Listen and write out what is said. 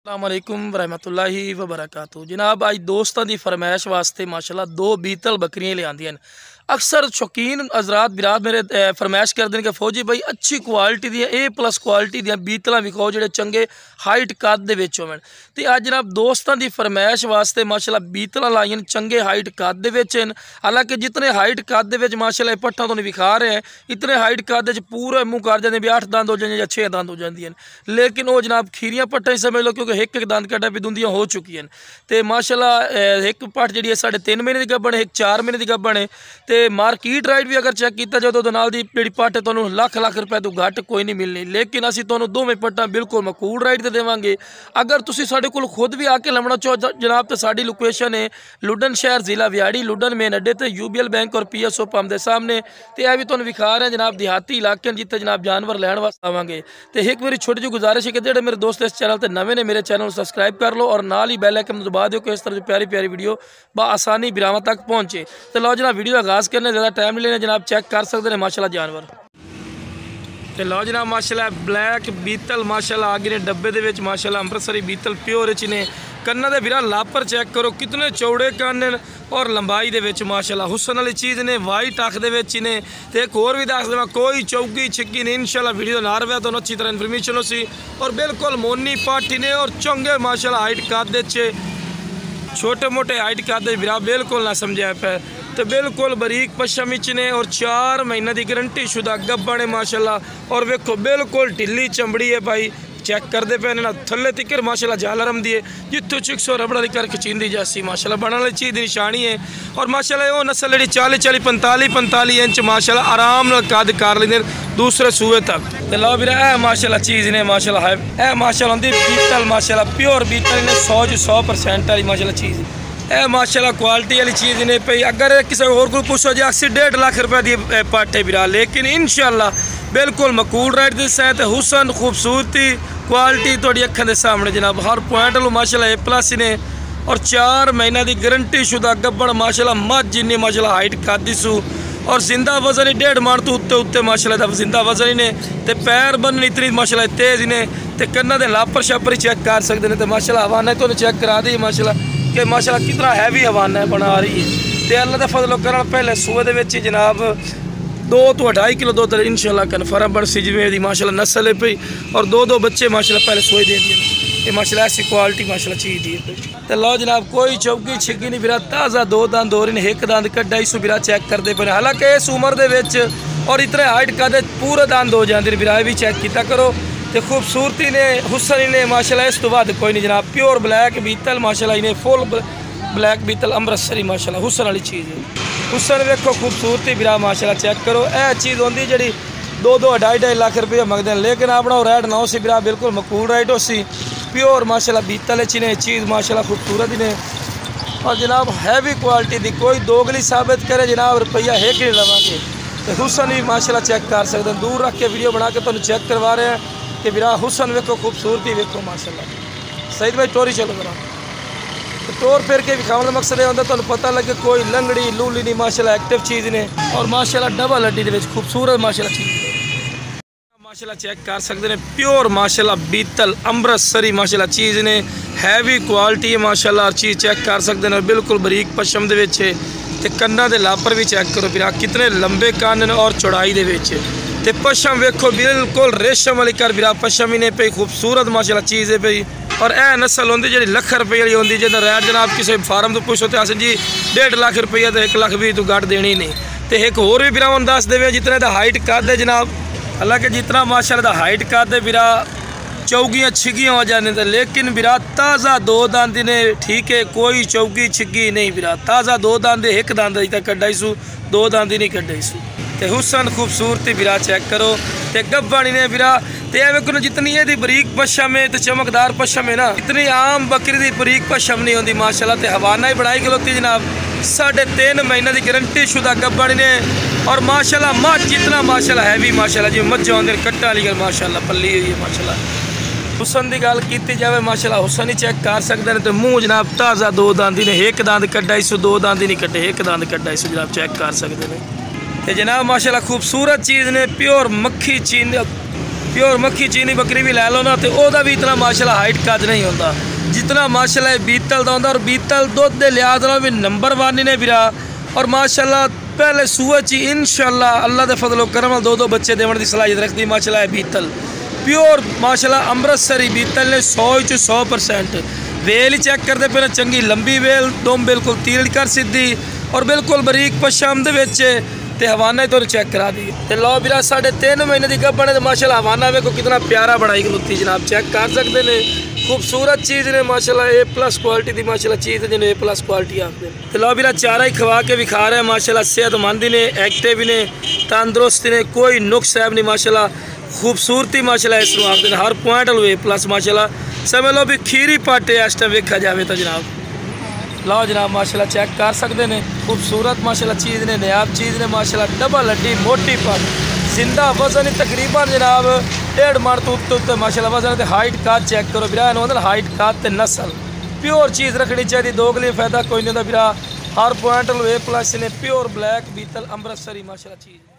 अस्सलामुअलैकुम वरहमतुल्लाहि वबरकातुहू। जनाब अज दोस्तों की फरमाइश वास्ते माशाल्लाह दो बीतल बकरियां ले आंदियां। अक्सर शौकीन हजरात बिराद मेरे फरमाइश करते हैं कि फौजी भाई अच्छी क्वालिटी दी A+ क्वालिटी दी बीतल विखाओ जो चंगे हाइट कद होवन। तो अज जनाब दोस्तों की फरमाइश वास्ते माशाल्लाह बीतल लाइन चंगे हाइट कद हालांकि जितने हाइट कद माशाल्लाह पट्ठा तो विखा रहे हैं इतने हाइट कद पूरे मुँह कर जाते भी 8 दंद हो जाए या 6 दंद हो जाती हैं, लेकिन वो जनाब खीरियां पट्ठा ही समझ लो क्योंकि एक दंद कटा भी दुंदियां हो चुकी हैं। तो माशाल्लाह एक पट्ठ जी 3.5 महीने की गब्बन है, एक 4 महीने की गब्बन है। तो मार्केट राइट भी अगर चेक किया जाए तो नाल दी जी पट्ठ तो लाख रुपए तो घट कोई नहीं मिलनी, लेकिन असी तो दोवें पट्ठा बिल्कुल मकूल राइट से देवांगे। अगर तुम साढ़े को खुद भी आके लमना चाहो जनाब तो साड़ी लोकेशन है लुडन शहर जिला व्याड़ी लुडन मेन अड्डे तो UBL बैंक और PSO पंप के सामने। तो यह भी तुम विखा रहे हैं जनाब देहाती इलाके जितने जनाब जानवर लैन वास्ते आवांगे। तो एक मेरी छोटी जी गुजारिश है कि जो मेरे दोस्त इस चैनल पर नवे ने मेरे चैनल को सब्सक्राइब कर लो और नाल ही बेल आइकन दबा दो कि इस तरह की प्यारी प्यारी वीडियो आसानी बिरावां तक पहुँचे। तो लो जनाब वीडियो आगाज़ करने ज़्यादा टाइम नहीं लेना जनाब चेक कर सकते हैं माशाल्लाह जानवर। तो लो जनाब माशाल्लाह ब्लैक बीतल माशाल्लाह आ गए ने डब्बे दे विच माशाल्लाह अमृतसरी बीतल प्योर च ने। कन्ना दे वीरा लापर चेक करो कितने चौड़े कन्न और लंबाई दे विच माशाल्लाह हुसन वाली चीज़ ने वाइट अख दे विच ने। ते एक होर भी दस देवां कोई चौकी छिक्की नहीं इंशाल्लाह वीडियो ना रहा तो अच्छी तरह इन्फॉर्मेशन सी और बिल्कुल मोनी पाठी ने और चंगे माशाल्लाह हाइट कद छोटे मोटे हाइट कद वीरा बिल्कुल ना समझाया पे। तो बिल्कुल बरीक पशम ने और 4 महीने की गारंटी शुदा गब्बन है माशाल्लाह। और वेखो बिल्कुल ढिली चमड़ी है भाई चेक करते पे ना थले तिकर माशाल्लाह झालरम दी है जितों चिक्सो रबड़ वाली करके चींदी जासी माशाल्लाह बनने वाली चीज़ की निशानी है। और माशाल्लाह वो नस्ल जी 40 45 इंच माशाल्लाह आराम नाल कद कर लेंगे दूसरे सूए तक। तो लो भी माशाल्लाह चीज़ ने माशाल्लाह है माशाल्लाह बीतल माशाल्लाह प्योर बीतल ने 100% वाली माशाल्लाह चीज़ है माशाल्लाह क्वालिटी वाली चीज़ ने पई। अगर किसी होर को पूछो जी 1.5 लाख रुपए की पट्ट है बिरा, लेकिन इंशाल्लाह बिल्कुल मकूल राइट दिस है। तो हुसन खूबसूरती क्वालिटी थोड़ी अखा के सामने जनाब हर पॉइंट लो माशाल्लाह A+ ने और 4 महीने की गारंटी शुदा गब्बन माशाल्लाह मझ जिन्नी माशाल्लाह हाइट कद सू और जिंदा वजन ही 1.5 मन तो उत्ते माशाल्लाह जिंदा वजन ही ने। तो पैर बन इतनी माशाल्लाह तेज़ ही ने। तो कन्ना के लापर शापर ही चेक कर सकते हैं। तो माशाल्लाह हवाना तो चेक करा दी माशाल्लाह कि माशाल्लाह कितना हैवी हवाना है बना रही है। तो अल्लाह का फजल करना पहले सूए के जनाब 2 तो 2.5 किलो दूध इंशाल्लाह कन्फर्म बन सी जिमें दी माशाल्लाह नस्ल है पई और 2 बच्चे माशाल्लाह पहले सोए दे दिए ये माशाल्लाह ऐसी क्वालिटी माशाल्लाह चीज़ दी है। तो लो जनाब कोई चौकी छिग्गी नहीं बिरा ताज़ा 2 दंद हो रहे हैं एक दंद कड्डा इस बिरा चेक करते पे। हालांकि इस उम्र के और इतने हाइट कद पूरे दंद हो जाते बिरा भी चेक किया करो। तो खूबसूरती ने हुसन ने माशाल्लाह इस तो बाद कोई नहीं जनाब प्योर ब्लैक बीतल माशाल्लाह इन्हें फुल ब्लैक बीतल अमृतसरी माशाल्लाह हुसन वाली चीज़ है। हुसन वेखो खूबसूरती बिरा माशाल्लाह चेक करो। यह चीज़ होंगी जी 2 2.5 लाख रुपये मंगते हैं, लेकिन अपना रेट ना सी बिरा बिल्कुल मकूल रेट हो सी प्योर माशाल्लाह बीतल ने चीज़ माशाल्लाह खूबसूरत ने। और जनाब हैवी क्वालिटी की कोई दोगली साबित करे जनाब रुपया है कि नहीं लवेंगे। तो हुसन भी माशाल्लाह चेक कर सकते हैं, दूर रख के वीडियो बना के तुम चेक करवा रहे हैं कि बिरा हुसन वेखो खूबसूरती वेखो माशाल्लाह। सईद भाई टोरी चलो जरा तो टोर फिर के विखाने का मकसद यह होता तुम पता लगे कोई लंगड़ी लूली नहीं माशाल्लाह एक्टिव चीज़ ने और माशाल्लाह डबल हड्डी के खूबसूरत माशाल्लाह चीज़ माशाल्लाह चेक कर सकते हैं प्योर माशाल्लाह बीतल अमृतसरी माशाल्लाह चीज़ ने हैवी क्वालिटी है माशाल्लाह चीज़ चेक कर सकते हैं बिल्कुल बरीक पशम के। तो कन्ना के लापर भी चेक करो बिरा कितने लंबे कन्न और चौड़ाई के। तो पशम वेखो बिल्कुल रेशम वाली कर बिरा पशम ही ने पई खूबसूरत माशाल्लाह चीज़ है पई। और यह नस्ल होंगी जी लाख रुपये वाली होंगी जिन्हें रेट जनाब किसी फार्म तो पूछो तो अस जी 1.5 लाख रुपया तो 1 लाख भी तो घट देनी नहीं। तो एक होर भी बिरा दस देवे जितने का हाइट कद है जनाब हालांकि जितना माशाल्लाह हाइट कद है बिरा चौकियाँ छिग्गियाँ हो जाने थे, लेकिन बिरा ताज़ा 2 दंद ने ठीक है कोई चौकी छिग्गी नहीं बिरा ताज़ा 2 दंद एक दंद अभी तक कड्डा सू 2 दंद ही नहीं कड्डे सू। तो हुसन खूबसूरती बिरा चेक करो। तो गब्बानी ने बिरा तो यह वेखो जितनी ये बरीक पशम है तो चमकदार पशम है ना इतनी आम बकरी की बरीक पशम नहीं होती माशाल्लाह। तो हवाना ही बढ़ाई खलोती जनाब 3.5 महीने की गारंटी शुदा गब्बानी ने और माशाल्लाह मझ जितना माशाल्लाह हैवी माशाल्लाह जी मझ आते कट्टा वाली गल माशाल्लाह पली हुई है माशाल्लाह। हुसन की गल की जाए माशाल्लाह हुसन ही चेक कर सकते हैं। तो मुँह जनाब ताज़ा 2 दंद ने एक दंद कड्डा इस 2 दंद ही नहीं कट्टे एक दंद कड्डा इस जनाब चेक कर सकते हैं। तो जनाब माशाल्लाह खूबसूरत चीज़ ने प्योर मक्खी चीज़ प्योर मक्खी चीनी बकरी भी लै लो ना तो वह भी इतना माशाल्लाह हाइट कद नहीं होता जितना माशाल्लाह बीतल का होंदा। और बीतल दुध के लिहाज नाल भी नंबर 1 ने वीरा। और माशाल्लाह पहले सूए च इंशाल्लाह अल्लाह के फजलो करम नाल 2-2 बच्चे देने की सलाहियत रखती माशाल्लाह है बीतल प्योर माशाल्लाह अमृतसरी बीतल ने 100% वेल ही चेक करते पे चंगी लंबी वेल दुम बिल्कुल तील कर सीधी और बिल्कुल बरीक पशम ते हवाना ही तो चेक करा दी ते लो वीरा 3.5 महीने की गब्बन है माशाल्लाह हवाना वेखो कितना प्यारा बनाई खलोती जनाब चेक कर सकते हैं। खूबसूरत चीज़ ने माशाल्लाह A+ क्वालिटी की माशाल्लाह चीज़ जिन्हें A+ क्वालिटी आखते हैं। तो लो वीरा चारा ही खवा के भी खा रहे हैं माशाल्लाह सेहतमंद ने एक्टिव ने तंदुरुस्त ने कोई नुक्स है नहीं माशाल्लाह खूबसूरती माशाल्लाह इस आखते हैं हर पॉइंट A+ माशाल्लाह समझ लो भी खीरी पाटे इस टाइम वेखा जाए तो जनाब लो जनाब माशाल्लाह चेक कर सकते हैं खूबसूरत माशाल्लाह चीज़ ने नायाब चीज़ ने माशाल्लाह डबल हड्डी मोटी पग जिंदा वजन तकरीबन जनाब 1.5 मन तो उत्ते माशाल्लाह वजन हाइट का चेक करो वीरा इन्होंने हाइट का नस्ल प्योर चीज़ रखनी चाहिए दोगली फायदा कोई नहीं होता वीरा हर पॉइंट A+ ने प्योर ब्लैक बीतल अमृतसरी माशाल्लाह चीज़।